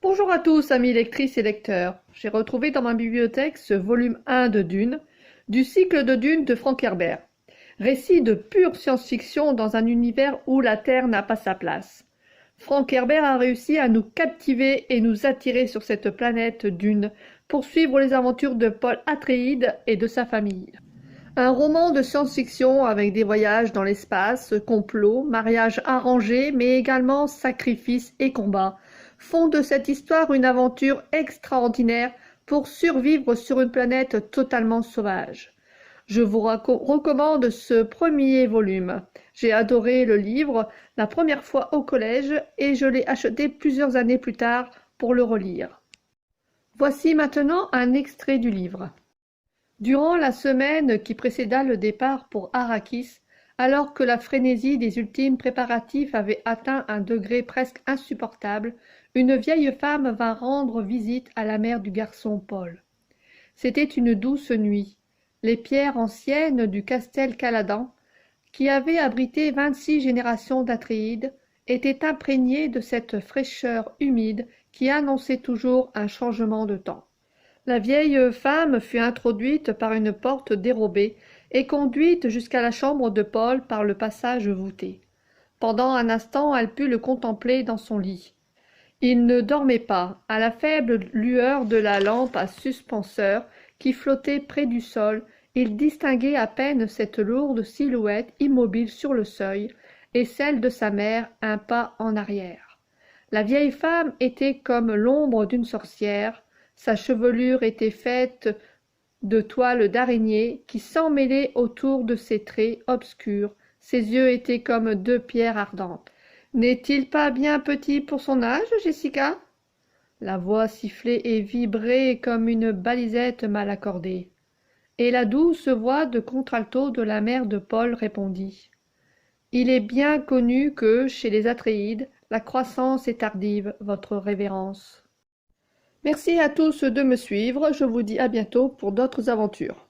Bonjour à tous, amis lectrices et lecteurs. J'ai retrouvé dans ma bibliothèque ce volume 1 de Dune, du cycle de Dune de Frank Herbert. Récit de pure science-fiction dans un univers où la Terre n'a pas sa place. Frank Herbert a réussi à nous captiver et nous attirer sur cette planète Dune pour suivre les aventures de Paul Atreides et de sa famille. Un roman de science-fiction avec des voyages dans l'espace, complots, mariages arrangés, mais également sacrifices et combats, font de cette histoire une aventure extraordinaire pour survivre sur une planète totalement sauvage. Je vous recommande ce premier volume. J'ai adoré le livre la première fois au collège et je l'ai acheté plusieurs années plus tard pour le relire. Voici maintenant un extrait du livre. Durant la semaine qui précéda le départ pour Arrakis, alors que la frénésie des ultimes préparatifs avait atteint un degré presque insupportable, une vieille femme vint rendre visite à la mère du garçon Paul. C'était une douce nuit. Les pierres anciennes du Castel Caladan, qui avait abrité 26 générations d'Atréides, étaient imprégnées de cette fraîcheur humide qui annonçait toujours un changement de temps. La vieille femme fut introduite par une porte dérobée et conduite jusqu'à la chambre de Paul par le passage voûté. Pendant un instant, elle put le contempler dans son lit. Il ne dormait pas. À la faible lueur de la lampe à suspenseur qui flottait près du sol, il distinguait à peine cette lourde silhouette immobile sur le seuil et celle de sa mère un pas en arrière. La vieille femme était comme l'ombre d'une sorcière. Sa chevelure était faite de toiles d'araignée qui s'emmêlaient autour de ses traits obscurs. Ses yeux étaient comme deux pierres ardentes. « N'est-il pas bien petit pour son âge, Jessica ?» La voix sifflait et vibrait comme une balisette mal accordée. Et la douce voix de contralto de la mère de Paul répondit. « Il est bien connu que, chez les Atréides, la croissance est tardive, votre révérence. » Merci à tous de me suivre, je vous dis à bientôt pour d'autres aventures.